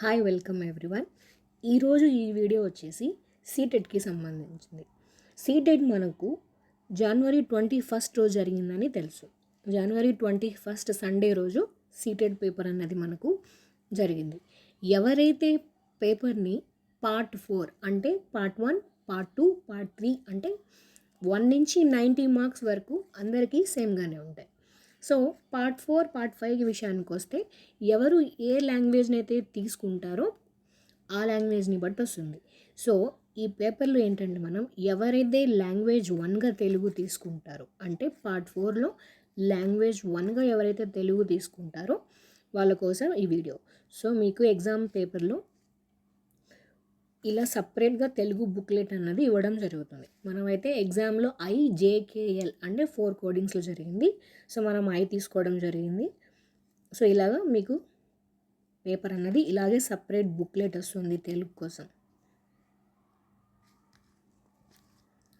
Hi welcome everyone. ఈరోజు ఈ video వచ్చేసి సీటెట్కి సంబంధించింది. సీటెట్ మనకు జనవరి 21 రోజు జరిగిందని తెలుసు. జనవరి 21 సండే రోజు సీటెట్ పేపర్ అన్నది మనకు జరిగింది. ఎవరైతే పేపర్ని పార్ట్ 4 అంటే పార్ట్ 1, పార్ట్ 2, పార్ట్ 3 అంటే 1 నుంచి 90 మార్క్స్ వరకు అందరికీ సేమ్గానే ఉంటాయి. సో పార్ట్ 4, పార్ట్ 5 విషయానికి వస్తే ఎవరు ఏ లాంగ్వేజ్ని అయితే తీసుకుంటారో ఆ లాంగ్వేజ్ని బట్టి వస్తుంది. సో ఈ పేపర్లో ఏంటంటే మనం ఎవరైతే లాంగ్వేజ్ 1గా తెలుగు తీసుకుంటారో అంటే పార్ట్ 4లో లాంగ్వేజ్ 1గా ఎవరైతే తెలుగు తీసుకుంటారో వాళ్ళ కోసం ఈ వీడియో. సో మీకు ఎగ్జామ్ పేపర్లో ఇలా సపరేట్గా తెలుగు బుక్లెట్ అన్నది ఇవ్వడం జరుగుతుంది. మనమైతే ఎగ్జామ్లో IJKL అంటే 4 కోడింగ్స్లో జరిగింది. సో మనం I తీసుకోవడం జరిగింది. సో ఇలాగా మీకు పేపర్ అన్నది ఇలాగే సపరేట్ బుక్లెట్ వస్తుంది తెలుగు కోసం.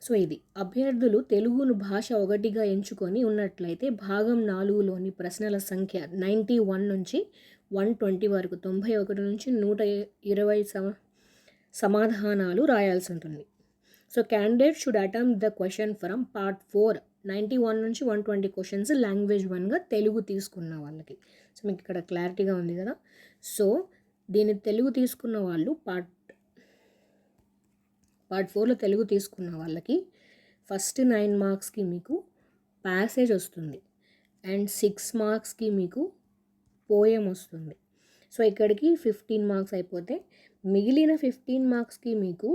సో ఇది అభ్యర్థులు తెలుగును భాష ఒకటిగా ఎంచుకొని ఉన్నట్లయితే భాగం 4లోని ప్రశ్నల సంఖ్య 91 నుంచి 120 వరకు 91 నుంచి 120 సమాధానాలు రాయాల్సి ఉంటుంది. So candidate should attempt the question from part 4 91 నుంచి 120 క్వశ్చన్స్ లాంగ్వేజ్ 1గా తెలుగు తీసుకున్న వాళ్ళకి. సో మీకు ఇక్కడ క్లారిటీగా ఉంది కదా. సో దీన్ని తెలుగు తీసుకున్న వాళ్ళు పార్ట్ 4లో తెలుగు తీసుకున్న వాళ్ళకి ఫస్ట్ 9 మార్క్స్కి మీకు ప్యాసేజ్ వస్తుంది అండ్ 6 మార్క్స్కి మీకు పోయం వస్తుంది. సో ఇక్కడికి 15 మార్క్స్ అయిపోతే మిగిలిన 15 మార్క్స్కి మీకు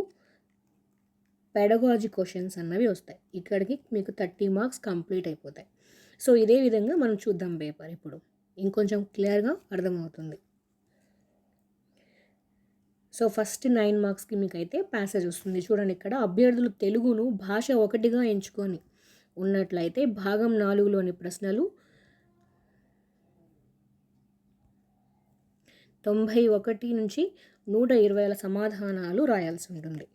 పెడగాజీ క్వశ్చన్స్ అన్నవి వస్తాయి. ఇక్కడికి మీకు 30 మార్క్స్ కంప్లీట్ అయిపోతాయి. సో ఇదే విధంగా మనం చూద్దాం పేపర్ ఇప్పుడు ఇంకొంచెం క్లియర్గా అర్థమవుతుంది. సో ఫస్ట్ 9 మార్క్స్కి మీకు అయితే ప్యాసేజ్ వస్తుంది. చూడండి ఇక్కడ అభ్యర్థులు తెలుగును భాష ఒకటిగా ఎంచుకొని ఉన్నట్లయితే భాగం 4లోని ప్రశ్నలు 91 నుంచి 120 సమాధానాలు రాయాల్సి ఉంటుంది.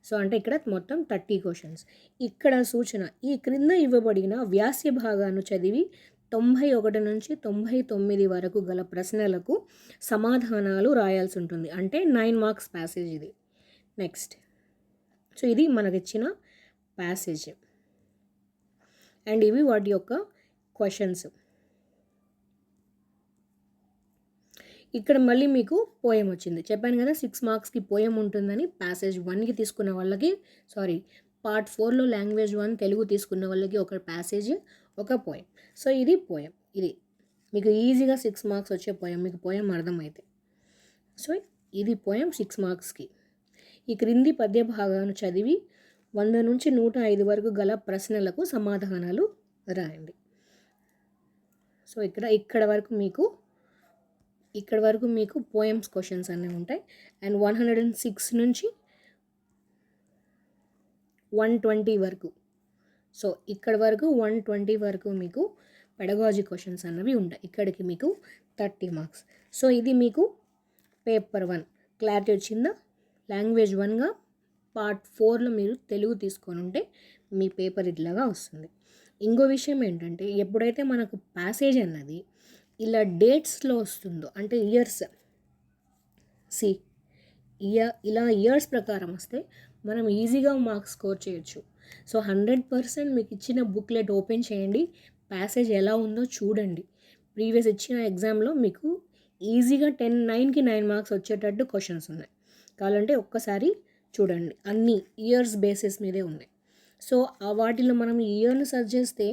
సో అంటే ఇక్కడ మొత్తం 30 క్వశ్చన్స్. ఇక్కడ సూచన ఈ క్రింద ఇవ్వబడిన వ్యాస్య భాగాన్ని చదివి 91 నుంచి 99 వరకు గల ప్రశ్నలకు సమాధానాలు రాయాల్సి ఉంటుంది. అంటే 9 మార్క్స్ ప్యాసేజ్ ఇది. నెక్స్ట్ సో ఇది మనకిచ్చిన ప్యాసేజ్ అండ్ ఇవి వాటి యొక్క క్వశ్చన్స్. ఇక్కడ మళ్ళీ మీకు పోయం వచ్చింది. చెప్పాను కదా 6 మార్క్స్కి పోయం ఉంటుందని. ప్యాసేజ్ 1కి తీసుకున్న వాళ్ళకి పార్ట్ 4లో లాంగ్వేజ్ 1 తెలుగు తీసుకున్న వాళ్ళకి ఒక ప్యాసేజ్, ఒక పోయం. సో ఇది పోయం. ఇది మీకు ఈజీగా 6 మార్క్స్ వచ్చే పోయం. మీకు పోయం అర్థమైతే. సో ఇది పోయం 6 మార్క్స్కి. ఈ క్రింది పద్య భాగాన్ని చదివి 100 నుంచి 105 వరకు గల ప్రశ్నలకు సమాధానాలు రాయండి. సో ఇక్కడ వరకు మీకు పోయమ్స్ క్వశ్చన్స్ అన్నీ ఉంటాయి. అండ్ 106 నుంచి 120 వరకు. సో ఇక్కడ వరకు 120 వరకు మీకు పెడగాజీ క్వశ్చన్స్ అన్నవి ఉంటాయి. ఇక్కడికి మీకు 30 మార్క్స్. సో ఇది మీకు పేపర్ 1 క్లారిటీ వచ్చిందా. లాంగ్వేజ్ 1గా పార్ట్ 4లో మీరు తెలుగు తీసుకొని ఉంటే మీ పేపర్ ఇట్లాగా వస్తుంది. ఇంకో విషయం ఏంటంటే ఎప్పుడైతే మనకు ప్యాసేజ్ అన్నది ఇలా డేట్స్లో వస్తుందో అంటే ఇయర్స్ ఇలా ఇయర్స్ ప్రకారం వస్తే మనం ఈజీగా మార్క్స్ స్కోర్ చేయొచ్చు. సో 100% మీకు ఇచ్చిన బుక్లెట్ ఓపెన్ చేయండి, ప్యాసేజ్ ఎలా ఉందో చూడండి. ప్రీవియస్ ఇచ్చిన ఎగ్జామ్లో మీకు ఈజీగా 9కి 9 మార్క్స్ వచ్చేటట్టు క్వశ్చన్స్ ఉన్నాయి. కావాలంటే ఒక్కసారి చూడండి. అన్ని ఇయర్స్ బేసిస్ మీదే ఉన్నాయి. సో వాటిలో మనం ఇయర్ని సెర్చ్ చేస్తే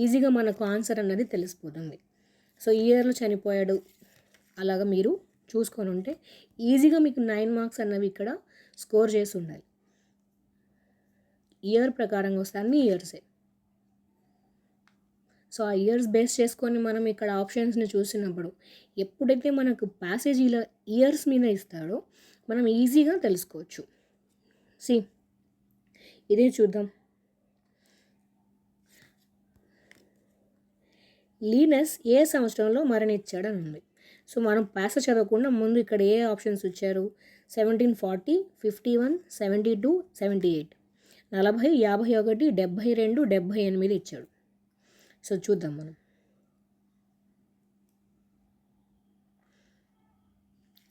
ఈజీగా మనకు ఆన్సర్ అన్నది తెలిసిపోతుంది. సో ఇయర్లో చనిపోయాడు అలాగా మీరు చూసుకొని ఉంటే ఈజీగా మీకు 9 మార్క్స్ అన్నవి ఇక్కడ స్కోర్ చేసి ఉండాలి. ఇయర్ ప్రకారంగా వస్తే అన్ని ఇయర్సే. సో ఆ ఇయర్స్ బేస్ చేసుకొని మనం ఇక్కడ ఆప్షన్స్ని చూసినప్పుడు ఎప్పుడైతే మనకు ప్యాసేజ్ ఇలా ఇయర్స్ మీద ఇస్తాడో మనం ఈజీగా తెలుసుకోవచ్చు. ఇదే చూద్దాం. లీనస్ ఏ సంవత్సరంలో మరణించాడని ఉంది. సో మనం ప్యాసేజ్ చదవకుండా ముందు ఇక్కడ ఏ ఆప్షన్స్ ఇచ్చారు? 1740, 51, 72, 78, 40, 51, 72, 78 ఇచ్చాడు. సో చూద్దాం మనం.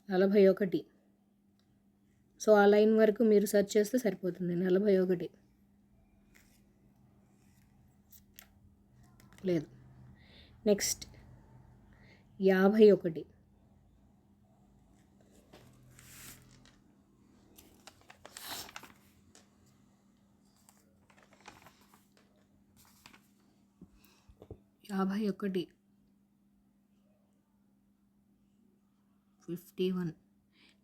41. సో ఆ లైన్ వరకు మీరు సెర్చ్ చేస్తే సరిపోతుంది. 41 లేదు. నెక్స్ట్ 51. యాభై ఒకటి 51.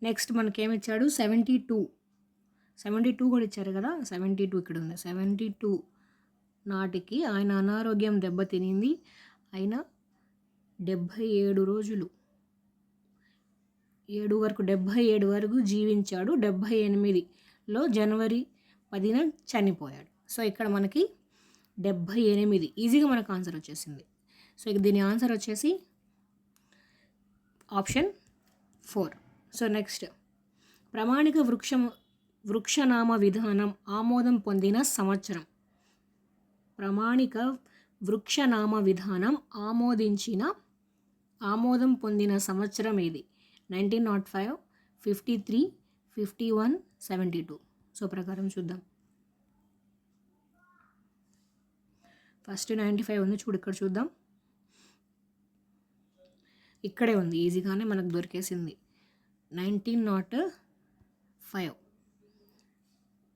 నెక్స్ట్ మనకేమిచ్చాడు 72 కూడా ఇచ్చారు కదా. 72 ఇక్కడ ఉంది. 72 నాటికి ఆయన అనారోగ్యం దెబ్బతినింది. ఆయన 77 రోజులు 77 వరకు జీవించాడు. 78లో జనవరి 10న చనిపోయాడు. సో ఇక్కడ మనకి 78 ఈజీగా మనకు ఆన్సర్ వచ్చేసింది. సో ఇక దీని ఆన్సర్ వచ్చేసి ఆప్షన్ 4. సో నెక్స్ట్ ప్రామాణిక వృక్షనామ విధానం ఆమోదం పొందిన సంవత్సరం. ప్రామాణిక వృక్షనామ విధానం ఆమోదం పొందిన సంవత్సరం ఏది? 1905, 53, 51, 72. సో ప్రకారం చూద్దాం. ఫస్ట్ 95 ఉంది చూడు, ఇక్కడ చూద్దాం. ఇక్కడే ఉంది, ఈజీగానే మనకు దొరికేసింది. 1905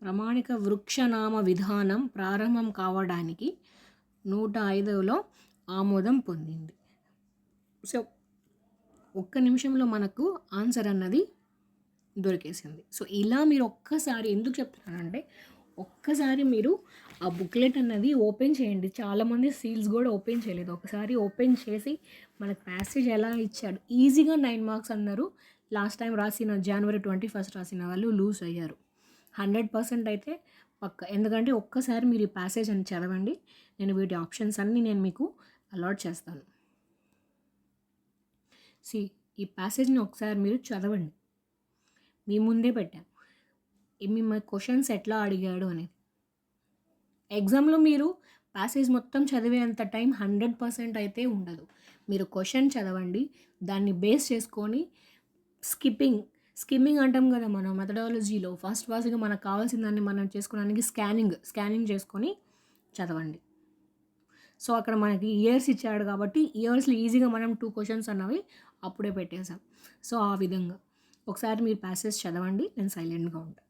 ప్రామాణిక వృక్షనామ విధానం ప్రారంభం కావడానికి 105లో ఆమోదం పొందింది. సో ఒక్క నిమిషంలో మనకు ఆన్సర్ అన్నది దొరికేసింది. సో ఇలా మీరు ఒక్కసారి ఎందుకు చెప్తున్నానంటే, ఒక్కసారి మీరు ఆ బుక్లెట్ అన్నది ఓపెన్ చేయండి. చాలామంది సీల్స్ కూడా ఓపెన్ చేయలేదు. ఒకసారి ఓపెన్ చేసి మనకు ప్యాసేజ్ ఎలా ఇచ్చాడు. ఈజీగా 9 మార్క్స్ అన్నారు. లాస్ట్ టైం రాసిన జనవరి 21 రాసిన వాళ్ళు లూజ్ అయ్యారు. 100% అయితే పక్క. ఎందుకంటే ఒక్కసారి మీరు ఈ ప్యాసేజ్ అని చదవండి. నేను వీటి ఆప్షన్స్ అన్నీ నేను మీకు అలాట్ చేస్తాను. ఈ ప్యాసేజ్ని ఒకసారి మీరు చదవండి. మీ ముందే పెట్టాను మీ క్వశ్చన్స్ ఎట్లా అడిగాడు అనేది. ఎగ్జామ్లో మీరు ప్యాసేజ్ మొత్తం చదివేంత టైం 100% అయితే ఉండదు. మీరు క్వశ్చన్ చదవండి, దాన్ని బేస్ చేసుకొని స్కిమ్మింగ్ అంటాం కదా మన మెథడాలజీలో. ఫాస్ట్గా మనకు కావాల్సిన దాన్ని మనం చేసుకోవడానికి స్కానింగ్ చేసుకొని చదవండి. సో అక్కడ మనకి ఇయర్స్ ఇచ్చాడు కాబట్టి ఇయర్స్లో ఈజీగా మనం 2 క్వశ్చన్స్ అన్నవి అప్పుడే పెట్టేసాం. సో ఆ విధంగా ఒకసారి మీరు ప్యాసేజ్ చదవండి. నేను సైలెంట్గా ఉంటాను.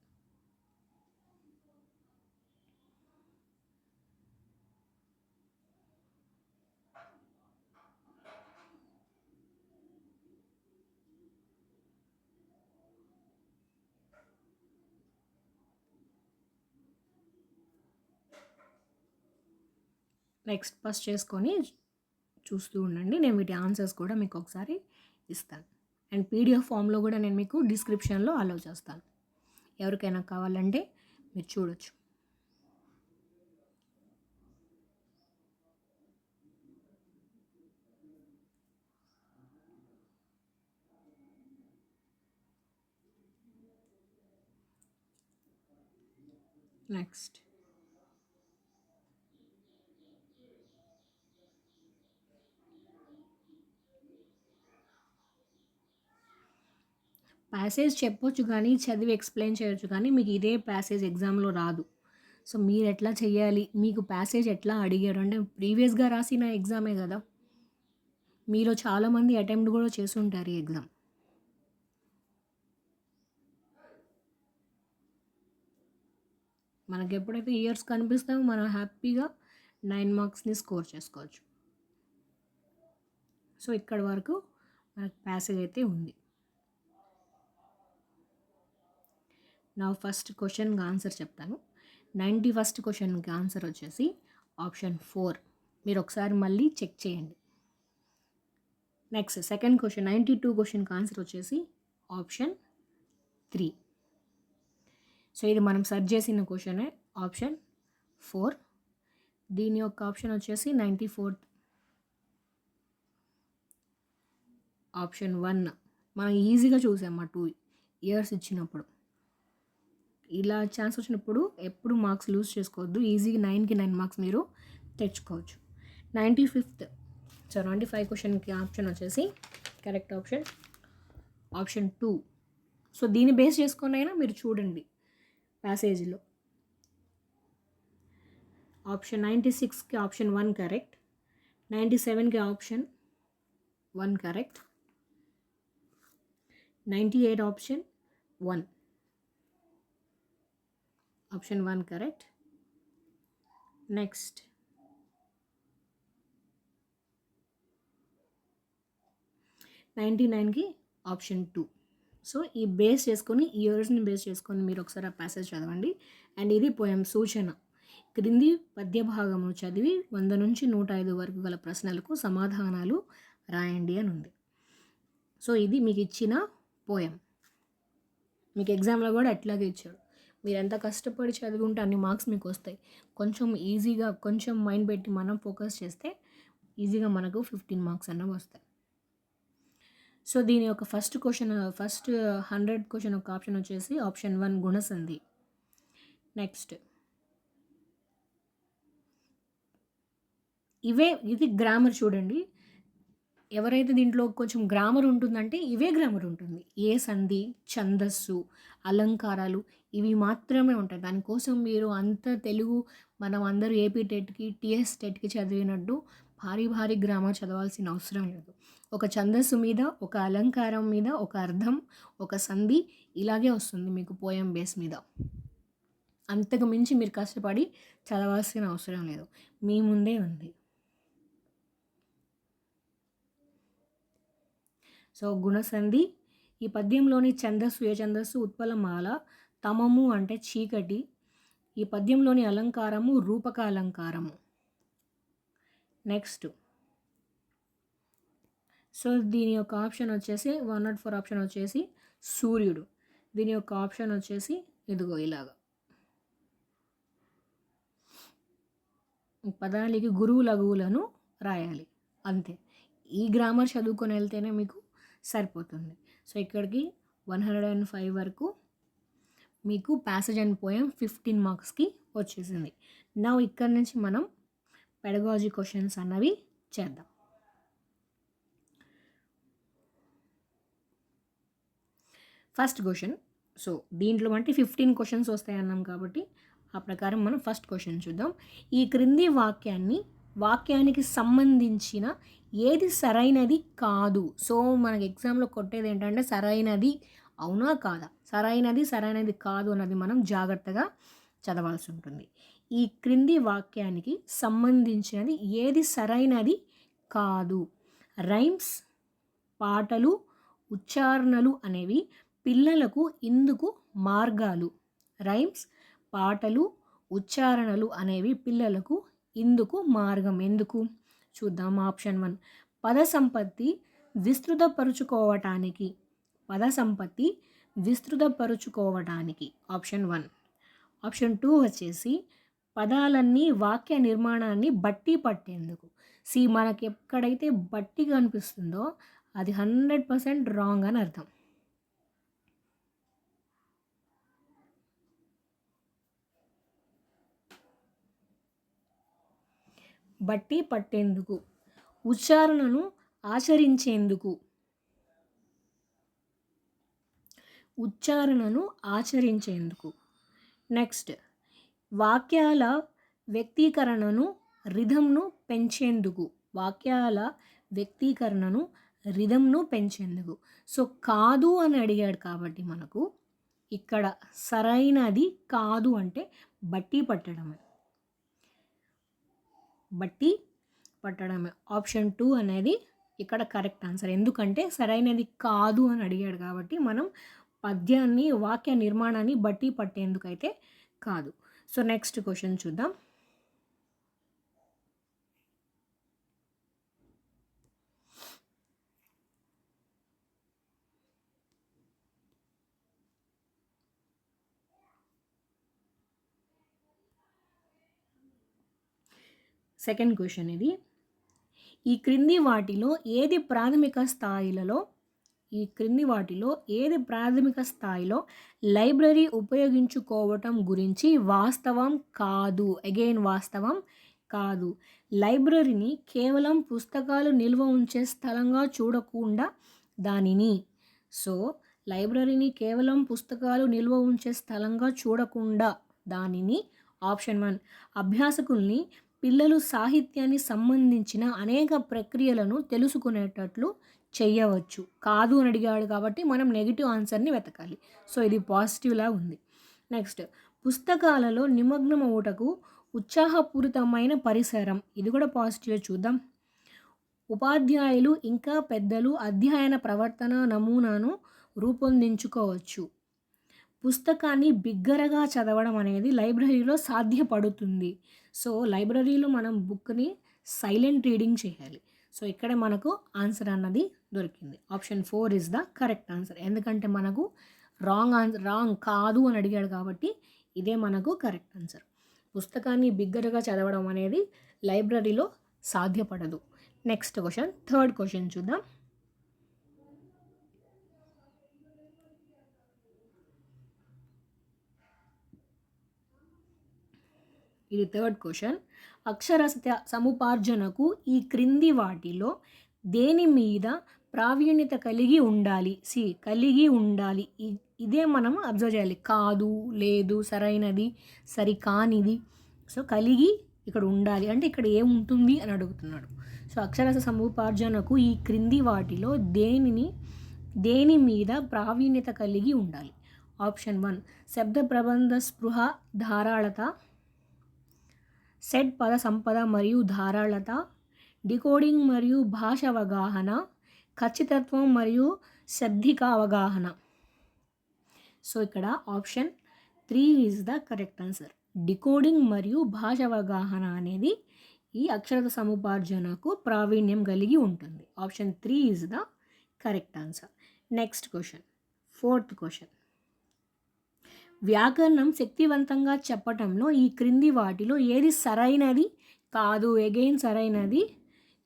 నెక్స్ట్ పాస్ చేసుకొని చూస్తూ ఉండండి. నేను వీటి ఆన్సర్స్ కూడా మీకు ఒకసారి ఇస్తాను. అండ్ పీడిఎఫ్ ఫామ్లో కూడా నేను మీకు డిస్క్రిప్షన్లో అలౌ చేస్తాను. ఎవరికైనా కావాలంటే మీరు చూడొచ్చు. నెక్స్ట్ ప్యాసేజ్ చెప్పొచ్చు కానీ చదివి ఎక్స్ప్లెయిన్ చేయొచ్చు కానీ మీకు ఇదే ప్యాసేజ్ ఎగ్జామ్లో రాదు. సో మీరు ఎట్లా చేయాలి, మీకు ప్యాసేజ్ ఎట్లా అడిగారు అంటే ప్రీవియస్గా రాసిన ఎగ్జామే కదా. మీరు చాలామంది అటెంప్ట్ కూడా చేస్తుంటారు ఈ ఎగ్జామ్. మనకి ఎప్పుడైతే ఇయర్స్ కనిపిస్తామో మనం హ్యాపీగా 9 మార్క్స్ని స్కోర్ చేసుకోవచ్చు. సో ఇక్కడ వరకు మనకు ప్యాసేజ్ అయితే ఉంది. నా ఫస్ట్ క్వశ్చన్కి ఆన్సర్ చెప్తాను. 91st క్వశ్చన్కి ఆన్సర్ వచ్చేసి ఆప్షన్ 4. మీరు ఒకసారి మళ్ళీ చెక్ చేయండి. నెక్స్ట్ సెకండ్ క్వశ్చన్ 92 క్వశ్చన్కి ఆన్సర్ వచ్చేసి ఆప్షన్ 3. సో ఇది మనం సెర్చ్ చేసిన క్వశ్చనే ఆప్షన్ 4. దీని యొక్క ఆప్షన్ వచ్చేసి 94th ఆప్షన్ 1. మనం ఈజీగా చూసాం ఆ 2 ఇయర్స్ ఇచ్చినప్పుడు. ఇలా ఛాన్స్ వచ్చినప్పుడు ఎప్పుడు మార్క్స్ లూజ్ చేసుకోవద్దు. ఈజీగా 9కి 9 మార్క్స్ మీరు తెచ్చుకోవచ్చు. 95 క్వశ్చన్కి ఆప్షన్ వచ్చేసి కరెక్ట్ ఆప్షన్ 2. సో దీన్ని బేస్ చేసుకొని అయినా మీరు చూడండి ప్యాసేజ్లో. ఆప్షన్ 96కి ఆప్షన్ 1 కరెక్ట్, 97కి option 1 correct, 98 option 1, option 1 correct. Next 99కి ఆప్షన్ 2. సో ఈ బేస్ చేసుకొని, ఇయర్స్ని బేస్ చేసుకొని మీరు ఒకసారి ఆ ప్యాసేజ్ చదవండి. అండ్ ఇది పోయం సూచన. క్రింది పద్య భాగమును చదివి 100 నుంచి 105 వరకు గల ప్రశ్నలకు సమాధానాలు రాయండి అని ఉంది. సో ఇది మీకు ఇచ్చిన పోయం. మీకు ఎగ్జామ్లో కూడా అట్లాగే ఇచ్చాడు. మీరు ఎంత కష్టపడి చదివి ఉంటే అన్ని మార్క్స్ మీకు వస్తాయి. కొంచెం ఈజీగా, కొంచెం మైండ్ పెట్టి మనం ఫోకస్ చేస్తే ఈజీగా మనకు 15 మార్క్స్ అన్నవి వస్తాయి. సో దీని యొక్క ఫస్ట్ 100 క్వశ్చన్ ఒక ఆప్షన్ వచ్చేసి ఆప్షన్ 1 గుణసంధి. నెక్స్ట్ ఇది గ్రామర్ చూడండి. ఎవరైతే దీంట్లో కొంచెం గ్రామర్ ఉంటుందంటే ఇవే గ్రామర్ ఉంటుంది. ఏ సంధి, ఛందస్సు, అలంకారాలు ఇవి మాత్రమే ఉంటాయి. దానికోసం మీరు అంత తెలుగు మనం అందరూ ఏపీ టెట్కి, టీఎస్ టెట్కి చదివినట్టు భారీ గ్రామర్ చదవాల్సిన అవసరం లేదు. ఒక ఛందస్సు మీద, ఒక అలంకారం మీద, ఒక అర్థం, ఒక సంధి ఇలాగే వస్తుంది మీకు పోయం బేస్ మీద. అంతకు మించి మీరు కష్టపడి చదవాల్సిన అవసరం లేదు, మీ ముందే ఉంది. సో గుణసంధి. ఈ పద్యంలోని ఛందస్సు ఏ ఛందస్సు? ఉత్పలమాల. తమము అంటే చీకటి. ఈ పద్యంలోని అలంకారము రూపక అలంకారము. నెక్స్ట్ సో దీని యొక్క ఆప్షన్ వచ్చేసి 104 ఆప్షన్ వచ్చేసి సూర్యుడు. దీని యొక్క ఆప్షన్ వచ్చేసి ఇదిగో ఇలాగా. పదానికి గురువు లఘువులను రాయాలి అంతే. ఈ గ్రామర్ చదువుకొని వెళ్తేనే మీకు సరిపోతుంది. సో ఇక్కడికి 105 వరకు మీకు ప్యాసేజ్ అండ్ పోయం 15 మార్క్స్కి వచ్చేసింది. నా ఇక్కడ నుంచి మనం పెడగాజీ క్వశ్చన్స్ అన్నవి చేద్దాం. First question. సో దీంట్లో అంటే 15 క్వశ్చన్స్ వస్తాయి అన్నాం కాబట్టి ఆ ప్రకారం మనం ఫస్ట్ క్వశ్చన్ చూద్దాం. ఈ క్రింది వాక్యానికి సంబంధించిన ఏది సరైనది కాదు? సో మనకి ఎగ్జామ్లో కొట్టేది ఏంటంటే సరైనది అవునా కాదా, సరైనది కాదు అన్నది మనం జాగ్రత్తగా చదవాల్సి ఉంటుంది. ఈ క్రింది వాక్యానికి సంబంధించినది ఏది సరైనది కాదు? రైమ్స్, పాటలు, ఉచ్చారణలు అనేవి పిల్లలకు ఇందుకు మార్గాలు. రైమ్స్, పాటలు, ఉచ్చారణలు అనేవి పిల్లలకు ఇందుకు మార్గం. ఎందుకు చూద్దాం. ఆప్షన్ 1 పద సంపత్తి విస్తృతపరుచుకోవటానికి. ఆప్షన్ 1. ఆప్షన్ 2 వచ్చేసి పదాలన్నీ వాక్య నిర్మాణాన్ని బట్టి పట్టేందుకు. మనకి ఎక్కడైతే బట్టి కనిపిస్తుందో అది 100% రాంగ్ అని అర్థం. బట్టి పట్టేందుకు. ఉచ్చారణను ఆచరించేందుకు. నెక్స్ట్ వాక్యాల వ్యక్తీకరణను రిథంను పెంచేందుకు. సో కాదు అని అడిగాడు కాబట్టి మనకు ఇక్కడ సరైనది కాదు అంటే బట్టి పట్టడమే. ఆప్షన్ 2 అనేది ఇక్కడ కరెక్ట్ ఆన్సర్. ఎందుకంటే సరైనది కాదు అని అడిగాడు కాబట్టి మనం వాక్య నిర్మాణాన్ని బట్టి పట్టేందుకైతే కాదు. సో నెక్స్ట్ క్వశ్చన్ చూద్దాం. సెకండ్ క్వశ్చన్ ఇది. ఈ క్రింది వాటిలో ఏది ప్రాథమిక స్థాయిలో లైబ్రరీ ఉపయోగించుకోవటం గురించి వాస్తవం కాదు? అగైన్ వాస్తవం కాదు. లైబ్రరీని కేవలం పుస్తకాలు నిల్వ ఉంచే స్థలంగా చూడకుండా దానిని సో లైబ్రరీని కేవలం పుస్తకాలు నిల్వ ఉంచే స్థలంగా చూడకుండా దానిని ఆప్షన్ 1 అభ్యాసకుల్ని పిల్లలు సాహిత్యాన్ని సంబంధించిన అనేక ప్రక్రియలను తెలుసుకునేటట్లు చేయవచ్చు. కాదు అని అడిగాడు కాబట్టి మనం నెగిటివ్ ఆన్సర్ని వెతకాలి. సో ఇది పాజిటివ్లా ఉంది. నెక్స్ట్, పుస్తకాలలో నిమగ్నం అవుటకు ఉత్సాహపూరితమైన పరిసరం. ఇది కూడా పాజిటివ్. చూద్దాం. ఉపాధ్యాయులు ఇంకా పెద్దలు అధ్యయన ప్రవర్తన నమూనాను రూపొందించుకోవచ్చు. పుస్తకాన్ని బిగ్గరగా చదవడం అనేది లైబ్రరీలో సాధ్యపడుతుంది. సో లైబ్రరీలో మనం బుక్ని సైలెంట్ రీడింగ్ చేయాలి. సో ఇక్కడ మనకు ఆన్సర్ అన్నది దొరికింది. Option 4 is the correct answer. ఎందుకంటే మనకు రాంగ్ కాదు అని అడిగాడు కాబట్టి ఇదే మనకు కరెక్ట్ ఆన్సర్. పుస్తకాన్ని బిగ్గరగా చదవడం అనేది లైబ్రరీలో సాధ్యపడదు. నెక్స్ట్ క్వశ్చన్, థర్డ్ క్వశ్చన్ చూద్దాం. ఇది థర్డ్ క్వశ్చన్. అక్షరస్య సముపార్జనకు ఈ క్రింది వాటిలో దేని మీద ప్రావీణ్యత కలిగి ఉండాలి? కలిగి ఉండాలి. ఇదే మనం అబ్జర్వ్ చేయాలి. కాదు, లేదు, సరైనది, సరికానిది. సో కలిగి ఇక్కడ ఉండాలి అంటే ఇక్కడ ఏముంటుంది అని అడుగుతున్నాడు. సో అక్షరస్య సముపార్జనకు ఈ క్రింది వాటిలో దేని మీద ప్రావీణ్యత కలిగి ఉండాలి? ఆప్షన్ 1 శబ్ద ప్రబంధ స్పృహ ధారాళత, సెట్ పద సంపద మరియు ధారాళత, డికోడింగ్ మరియు భాష అవగాహన, ఖచ్చితత్వం మరియు శబ్దిక అవగాహన. సో ఇక్కడ option 3 is the correct answer. Decoding మరియు భాష అవగాహన అనేది ఈ అక్షర సముపార్జనకు ప్రావీణ్యం కలిగి ఉంటుంది. Option 3 is the correct answer. Next question, fourth question. వ్యాకరణం శక్తివంతంగా చెప్పటంలో ఈ క్రింది వాటిలో ఏది సరైనది కాదు? అగైన్ సరైనది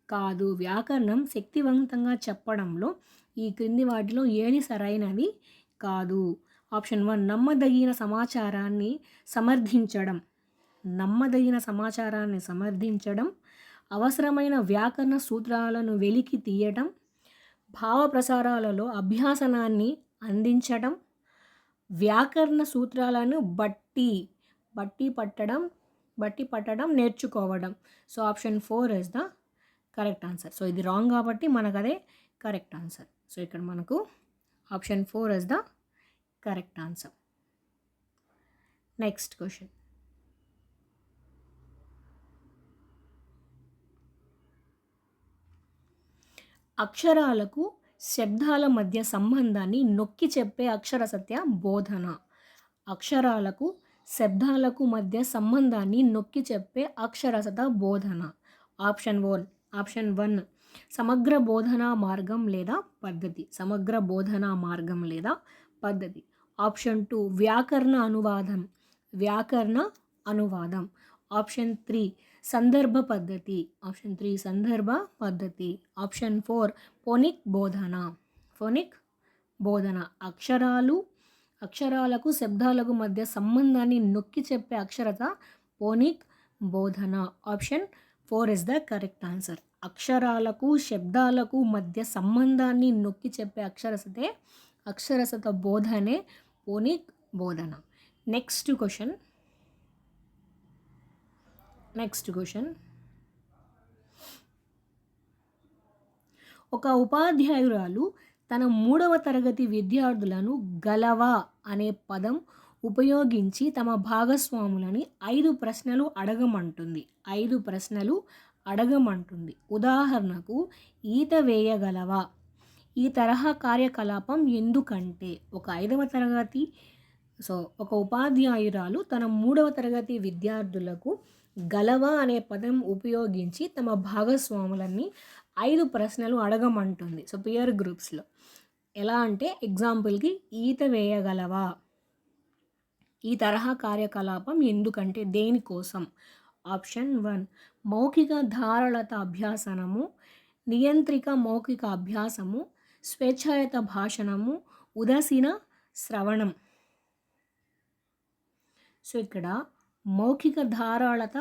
కాదు. వ్యాకరణం శక్తివంతంగా చెప్పడంలో ఈ క్రింది వాటిలో ఏది సరైనది కాదు? ఆప్షన్ 1 నమ్మదగిన సమాచారాన్ని సమర్థించడం, అవసరమైన వ్యాకరణ సూత్రాలను వెలికి తీయటం, భావ ప్రసారాలలో అభ్యాసనాన్ని అందించడం, వ్యాకరణ సూత్రాలను బట్టి పట్టడం నేర్చుకోవడం. So option 4 is the correct answer. So ఇది రాంగ్ కాబట్టి మనకు అదే కరెక్ట్ ఆన్సర్. సో ఇక్కడ మనకు option 4 is the correct answer. Next question. అక్షరాలకు శబ్దాల మధ్య సంబంధాన్ని నొక్కి చెప్పే అక్షరసత్య బోధన. అక్షరాలకు శబ్దాలకు మధ్య సంబంధాన్ని నొక్కి చెప్పే అక్షరసత బోధన. ఆప్షన్ 1 సమగ్ర బోధనా మార్గం లేదా పద్ధతి. ఆప్షన్ 2 వ్యాకరణ అనువాదం. ఆప్షన్ 3 సందర్భ పద్ధతి. ఆప్షన్ 4 ఫోనిక్ బోధన. అక్షరాలకు శబ్దాలకు మధ్య సంబంధాన్ని నొక్కి చెప్పే అక్షరత ఫోనిక్ బోధన. Option 4 is the correct answer. అక్షరాలకు శబ్దాలకు మధ్య సంబంధాన్ని నొక్కి చెప్పే అక్షరసత బోధనే ఫోనిక్ బోధన. Next question. ఒక ఉపాధ్యాయురాలు తన 3వ తరగతి విద్యార్థులను గలవా అనే పదం ఉపయోగించి తమ భాగస్వాములని 5 ప్రశ్నలు అడగమంటుంది. ఉదాహరణకు, ఈత వేయగలవా? ఈ తరహా కార్యకలాపం ఎందుకంటే? ఒక ఉపాధ్యాయురాలు తన 3వ తరగతి విద్యార్థులకు గలవా అనే పదం ఉపయోగించి తమ భాగస్వాములని 5 ప్రశ్నలు అడగమంటుంది. సో పియర్ గ్రూప్స్లో ఎలా అంటే, ఎగ్జాంపుల్కి ఈత వేయగలవా? ఈ తరహా కార్యకలాపం ఎందుకంటే? దేనికోసం? ఆప్షన్ 1 మౌఖిక ధారాళత అభ్యాసనము, నియంత్రిక మౌఖిక అభ్యాసము, స్వేచ్ఛాయుత భాషణము, ఉదాసీన శ్రవణం. సో ఇక్కడ మౌఖిక ధారాళత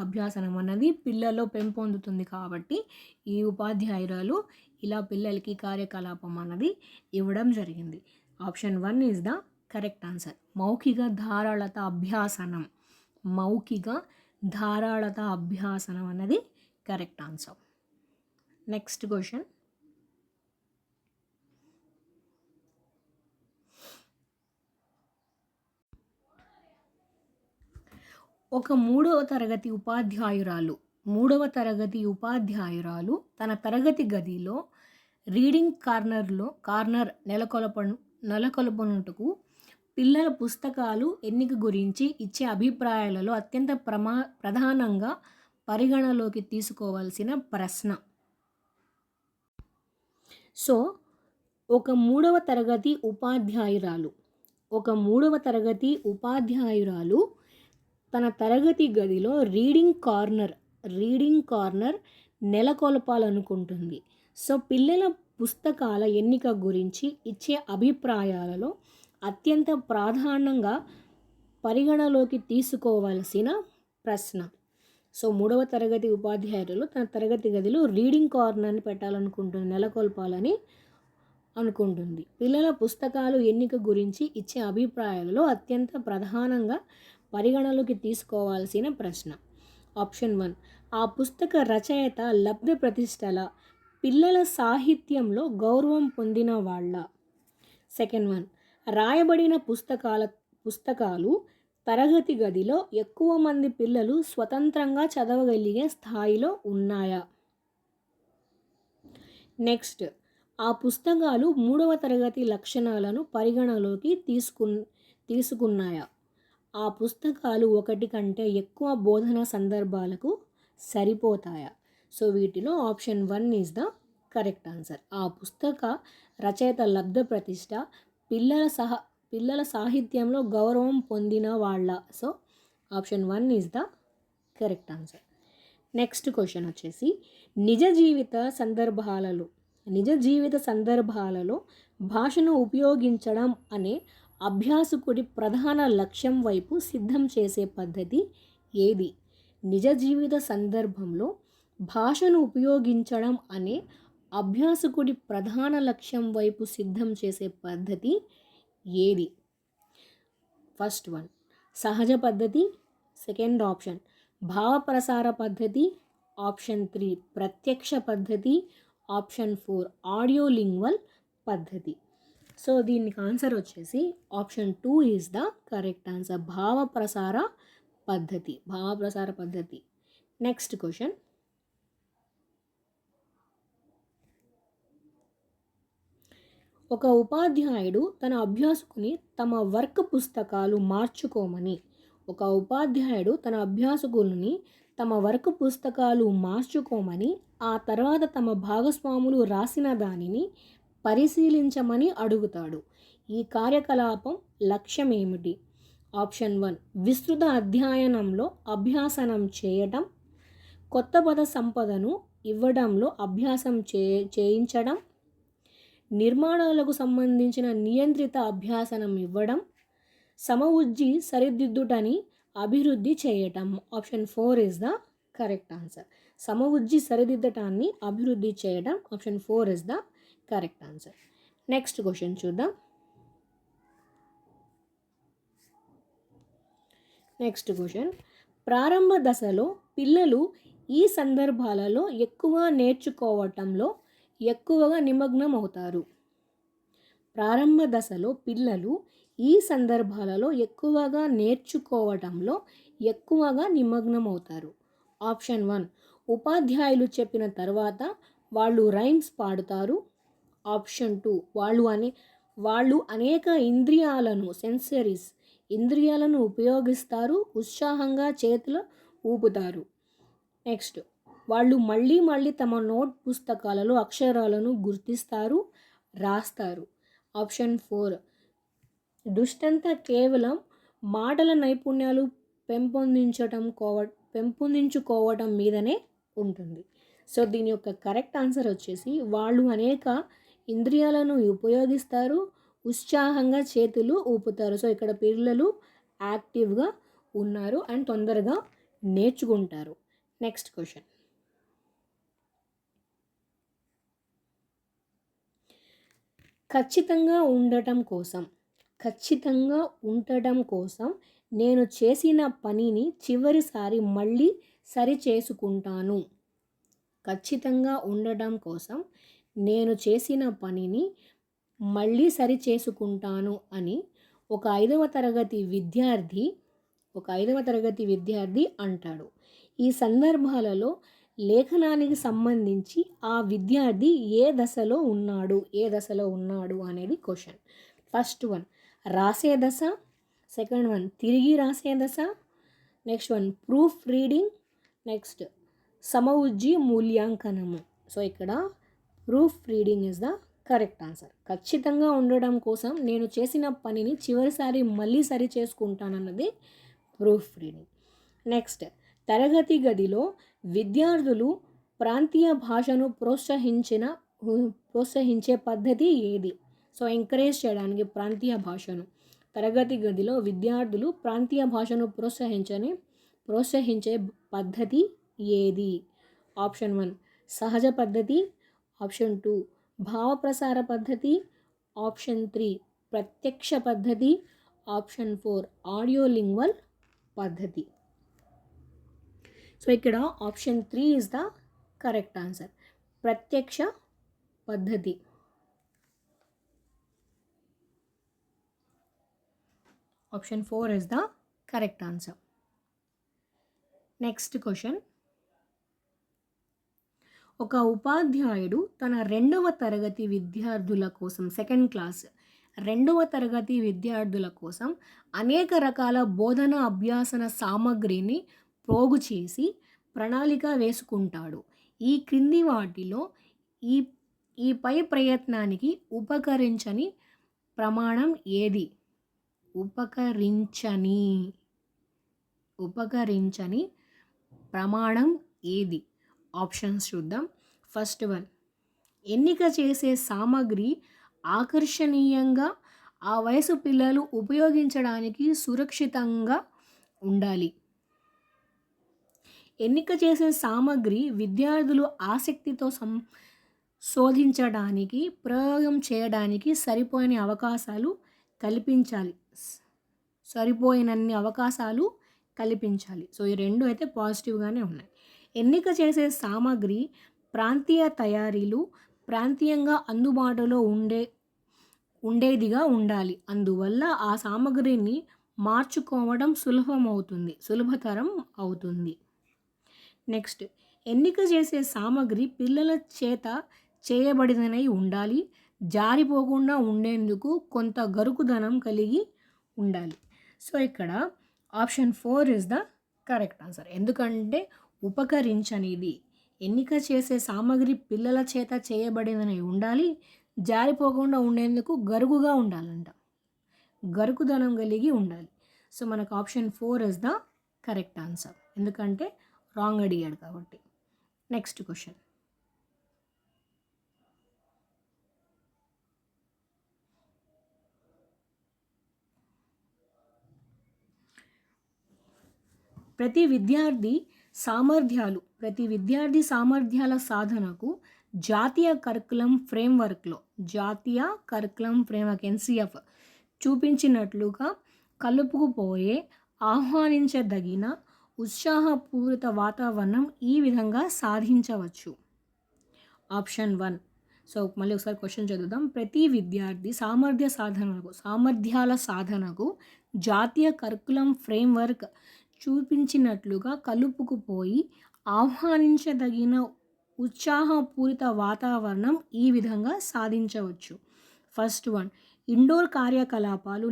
అభ్యాసనం అన్నది పిల్లల్లో పెంపొందుతుంది కాబట్టి ఈ ఉపాధ్యాయురాలు ఇలా పిల్లలకి కార్యకలాపం అన్నది ఇవ్వడం జరిగింది. Option 1 is the correct answer. మౌఖిక ధారాళత అభ్యాసనం, మౌఖిక ధారాళత అభ్యాసనం అన్నది కరెక్ట్ ఆన్సర్. Next question. ఒక మూడవ తరగతి ఉపాధ్యాయురాలు తన తరగతి గదిలో రీడింగ్ కార్నర్ నెలకొల్పనుటకు పిల్లల పుస్తకాలు ఎన్నిక గురించి ఇచ్చే అభిప్రాయాలలో అత్యంత ప్రధానంగా పరిగణలోకి తీసుకోవాల్సిన ప్రశ్న. సో ఒక మూడవ తరగతి ఉపాధ్యాయురాలు తన తరగతి గదిలో రీడింగ్ కార్నర్ నెలకొల్పాలనుకుంటుంది. సో పిల్లల పుస్తకాల ఎన్నిక గురించి ఇచ్చే అభిప్రాయాలలో అత్యంత ప్రాధాన్యంగా పరిగణలోకి తీసుకోవాల్సిన ప్రశ్న. సో మూడవ తరగతి ఉపాధ్యాయురాలు తన తరగతి గదిలో రీడింగ్ కార్నర్ని నెలకొల్పాలని అనుకుంటుంది. పిల్లల పుస్తకాలు ఎన్నిక గురించి ఇచ్చే అభిప్రాయాలలో అత్యంత ప్రధానంగా పరిగణలోకి తీసుకోవాల్సిన ప్రశ్న. ఆప్షన్ 1 ఆ పుస్తక రచయిత లబ్ధ ప్రతిష్టల, పిల్లల సాహిత్యంలో గౌరవం పొందిన వాళ్ళ. సెకండ్ 1 రాయబడిన పుస్తకాలు తరగతి గదిలో ఎక్కువ మంది పిల్లలు స్వతంత్రంగా చదవగలిగే స్థాయిలో ఉన్నాయా. నెక్స్ట్ ఆ పుస్తకాలు మూడవ తరగతి లక్షణాలను పరిగణలోకి తీసుకున్నాయా. ఆ పుస్తకాలు ఒకటి కంటే ఎక్కువ బోధన సందర్భాలకు సరిపోతాయా. సో వీటిలో option 1 is the correct answer. ఆ పుస్తక రచయిత లబ్ధ ప్రతిష్ట, పిల్లల సాహిత్యంలో గౌరవం పొందిన వాళ్ళ. So option 1 is the correct answer. Next question వచ్చేసి నిజ జీవిత సందర్భాలలో భాషను ఉపయోగించడం అనే అభ్యాసకుడి ప్రధాన లక్ష్యం వైపు సిద్ధం చేసే పద్ధతి ఏది. నిజ జీవిత సందర్భంలో భాషను ఉపయోగించడం అనే అభ్యాసకుడి ప్రధాన లక్ష్యం వైపు సిద్ధం చేసే పద్ధతి ఏది. ఫస్ట్ 1 సహజ పద్ధతి, సెకండ్ ఆప్షన్ భావప్రసార పద్ధతి, ఆప్షన్ 3 ప్రత్యక్ష పద్ధతి, ఆప్షన్ 4 ఆడియోలింగ్వల్ పద్ధతి. సో దీనికి ఆన్సర్ వచ్చేసి option 2 is the correct answer. భావప్రసార పద్ధతి. Next question. ఒక ఉపాధ్యాయుడు తన అభ్యాసకుని తమ వర్క్ పుస్తకాలు మార్చుకోమని ఆ తర్వాత తమ భాగస్వాములు రాసిన దానిని పరిశీలించమని అడుగుతాడు. ఈ కార్యకలాపం లక్ష్యం ఏమిటి. ఆప్షన్ 1 విస్తృత అధ్యయనంలో అభ్యాసనం చేయటం, కొత్త పద సంపదను ఇవ్వడంలో అభ్యాసం చేయించడం, నిర్మాణాలకు సంబంధించిన నియంత్రిత అభ్యాసనం ఇవ్వడం, సమవుజ్జి సరిదిద్దుటని అభివృద్ధి చేయటం. Option 4 is the correct answer. సమవుజ్జి సరిదిద్దటాన్ని అభివృద్ధి చేయడం. Option 4 is the correct answer. Next question చూద్దాం. Next question. ప్రారంభ దశలో పిల్లలు ఈ సందర్భాలలో ఎక్కువగా నేర్చుకోవటంలో ఎక్కువగా నిమగ్నం అవుతారు. ఆప్షన్ 1 ఉపాధ్యాయులు చెప్పిన తర్వాత వాళ్ళు రైమ్స్ పాడుతారు. ఆప్షన్ 2 వాళ్ళు అనేక ఇంద్రియాలను ఉపయోగిస్తారు, ఉత్సాహంగా చేతులు ఊపుతారు. నెక్స్ట్ వాళ్ళు మళ్ళీ తమ నోట్ పుస్తకాలలో అక్షరాలను గుర్తిస్తారు, రాస్తారు. ఆప్షన్ 4 దృష్టంతా కేవలం మాటల నైపుణ్యాలు పెంపొందించుకోవటం మీదనే ఉంటుంది. సో దీని యొక్క కరెక్ట్ ఆన్సర్ వచ్చేసి వాళ్ళు అనేక ఇంద్రియాలను ఉపయోగిస్తారు, ఉత్సాహంగా చేతులు ఊపుతారు. సో ఇక్కడ పిల్లలు యాక్టివ్గా ఉన్నారు అండ్ తొందరగా నేర్చుకుంటారు. Next question. ఖచ్చితంగా ఉండటం కోసం నేను చేసిన పనిని చివరిసారి మళ్ళీ సరిచేసుకుంటాను. ఖచ్చితంగా ఉండటం కోసం నేను చేసిన పనిని మళ్ళీ సరిచేసుకుంటాను అని ఒక ఐదవ తరగతి విద్యార్థి అంటాడు. ఈ సందర్భాలలో లేఖనానికి సంబంధించి ఆ విద్యార్థి ఏ దశలో ఉన్నాడు అనేది క్వశ్చన్. ఫస్ట్ వన్ రాసే దశ, సెకండ్ వన్ తిరిగి రాసే దశ, next one proofreading, next సమవుజ్జి మూల్యాంకనము. సో ఇక్కడ proofreading is the correct answer. ఖచ్చితంగా ఉండడం కోసం నేను చేసిన పనిని చివరిసారి మళ్ళీ సరి చేసుకుంటానన్నది ప్రూఫ్ రీడింగ్. నెక్స్ట్ తరగతి గదిలో విద్యార్థులు ప్రాంతీయ భాషను ప్రోత్సహించే పద్ధతి ఏది? సో ఎంకరేజ్ చేయడానికి ప్రాంతీయ భాషను తరగతి గదిలో విద్యార్థులు ప్రాంతీయ భాషను ప్రోత్సహించే పద్ధతి ఏది? ఆప్షన్ 1 సహజ పద్ధతి, ఆప్షన్ 2 భావప్రసార పద్ధతి, ఆప్షన్ 3 ప్రత్యక్ష పద్ధతి, ఆప్షన్ 4 ఆడియోలింగ్వల్ పద్ధతి. సో ఇక్కడ option 3 is the correct answer, ప్రత్యక్ష పద్ధతి. Option 4 is the correct answer. Next question. ఒక ఉపాధ్యాయుడు తన 2వ తరగతి విద్యార్థుల కోసం, సెకండ్ క్లాస్ 2వ తరగతి విద్యార్థుల కోసం అనేక రకాల బోధన అభ్యాసన సామగ్రిని పోగు చేసి ప్రణాళిక వేసుకుంటాడు. ఈ క్రింది వాటిలో ఈ పై ప్రయత్నానికి ఉపకరించని ప్రమాణం ఏది? ఉపకరించని ప్రమాణం ఏది? ఆప్షన్స్ చూద్దాం. ఫస్ట్ వన్ ఎన్నిక చేసే సామగ్రి ఆకర్షణీయంగా ఆ వయసు పిల్లలు ఉపయోగించడానికి సురక్షితంగా ఉండాలి. ఎన్నిక చేసే సామగ్రి విద్యార్థులు ఆసక్తితో శోధించడానికి, ప్రయోగం చేయడానికి సరిపోయినన్ని అవకాశాలు కల్పించాలి. సో ఈ రెండు అయితే పాజిటివ్గానే ఉన్నాయి. ఎన్నిక చేసే సామగ్రి ప్రాంతీయ తయారీలు ప్రాంతీయంగా అందుబాటులో ఉండేదిగా ఉండాలి. అందువల్ల ఆ సామగ్రిని మార్చుకోవడం సులభతరం అవుతుంది. నెక్స్ట్ ఎన్నిక చేసే సామగ్రి పిల్లల చేత చేయబడినై ఉండాలి. జారిపోకుండా ఉండేందుకు కొంత గరుకుదనం కలిగి ఉండాలి. సో ఇక్కడ option 4 is the correct answer. ఎందుకంటే ఉపకరించనిది, ఎన్నిక చేసే సామగ్రి పిల్లల చేత చేయబడినై ఉండాలి, జారిపోకుండా ఉండేందుకు గరుకుగా ఉండాలంట, గరుకుదనం కలిగి ఉండాలి. సో మనకు option 4 is the correct answer, ఎందుకంటే రాంగ్ అడిగాడు కాబట్టి. Next question. ప్రతి విద్యార్థి సామర్థ్యాల సాధనకు జాతీయ కరికులం ఫ్రేమ్వర్క్లో NCF చూపించినట్లుగా కలుపుకుపోయే ఆహ్వానించదగిన ఉత్సాహపూరిత వాతావరణం ఈ విధంగా సాధించవచ్చు. ఆప్షన్ 1. సో మళ్ళీ ఒకసారి క్వశ్చన్ చదువుదాం. ప్రతి విద్యార్థి సామర్థ్యాల సాధనకు జాతీయ కరికులం ఫ్రేమ్వర్క్ చూపించినట్లుగా కలుపుకుపోయి ఆహ్వానించదగిన ఉత్సాహపూరిత వాతావరణం ఈ విధంగా సాధించవచ్చు. ఫస్ట్ వన్ ఇండోర్ కార్యకలాపాలు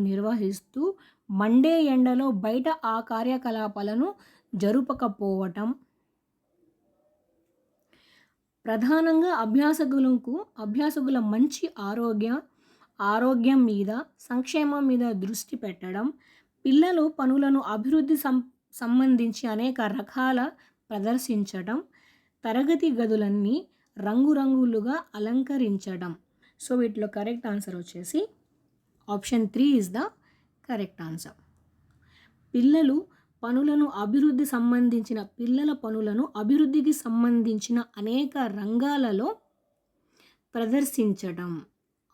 నిర్వహిస్తూ మండే ఎండలో బయట ఆ కార్యకలాపాలను జరుపకపోవటం. ప్రధానంగా అభ్యాసకుల మంచి ఆరోగ్యం మీద, సంక్షేమం మీద దృష్టి పెట్టడం. పిల్లలు పనులను అభివృద్ధి సంబంధించి అనేక రకాల ప్రదర్శించడం. తరగతి గదులన్నీ రంగురంగులుగా అలంకరించడం. సో వీటిలో కరెక్ట్ ఆన్సర్ వచ్చేసి option 3 is the correct answer. పిల్లలు పనులను అభివృద్ధి సంబంధించిన పిల్లల పనులను అభివృద్ధికి సంబంధించిన అనేక రంగాలలో ప్రదర్శించడం.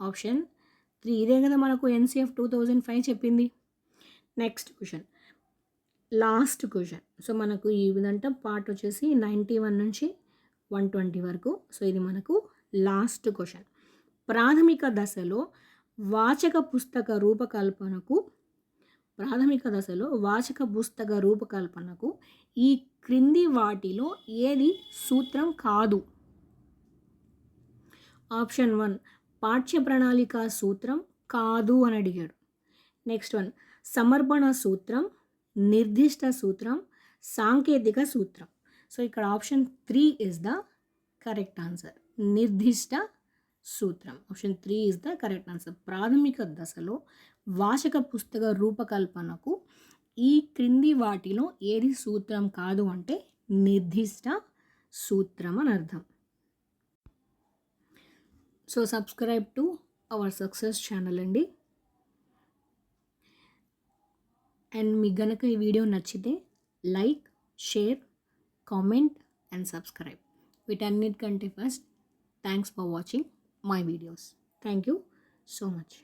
ఆప్షన్ 3. ఇదే కదా మనకు ఎన్సిఎఫ్ 2005 చెప్పింది. Next question, last question. So మనకు ఈ విధంగా పార్ట్ వచ్చేసి 91 నుంచి 120 వరకు. సో ఇది మనకు లాస్ట్ క్వశ్చన్. ప్రాథమిక దశలో వాచక పుస్తక రూపకల్పనకు ఈ క్రింది వాటిలో ఏది సూత్రం కాదు? ఆప్షన్ 1 పాఠ్య ప్రణాళిక సూత్రం కాదు అని అడిగాడు. నెక్స్ట్ వన్ సమర్పణ సూత్రం, నిర్దిష్ట సూత్రం, సాంకేతిక సూత్రం. సో ఇక్కడ option 3 is the correct answer. నిర్దిష్ట సూత్రం. Option 3 is the correct answer. ప్రాథమిక దశలో వాచక పుస్తక రూపకల్పనకు ఈ క్రింది వాటిలో ఏది సూత్రం కాదు అంటే నిర్దిష్ట సూత్రం అని అర్థం. So subscribe to our success channel అండి. అండ్ మీకు గనక ఈ వీడియో నచ్చితే like, share, comment and subscribe. వీటన్నిటికంటే first thanks for watching my videos. Thank you so much.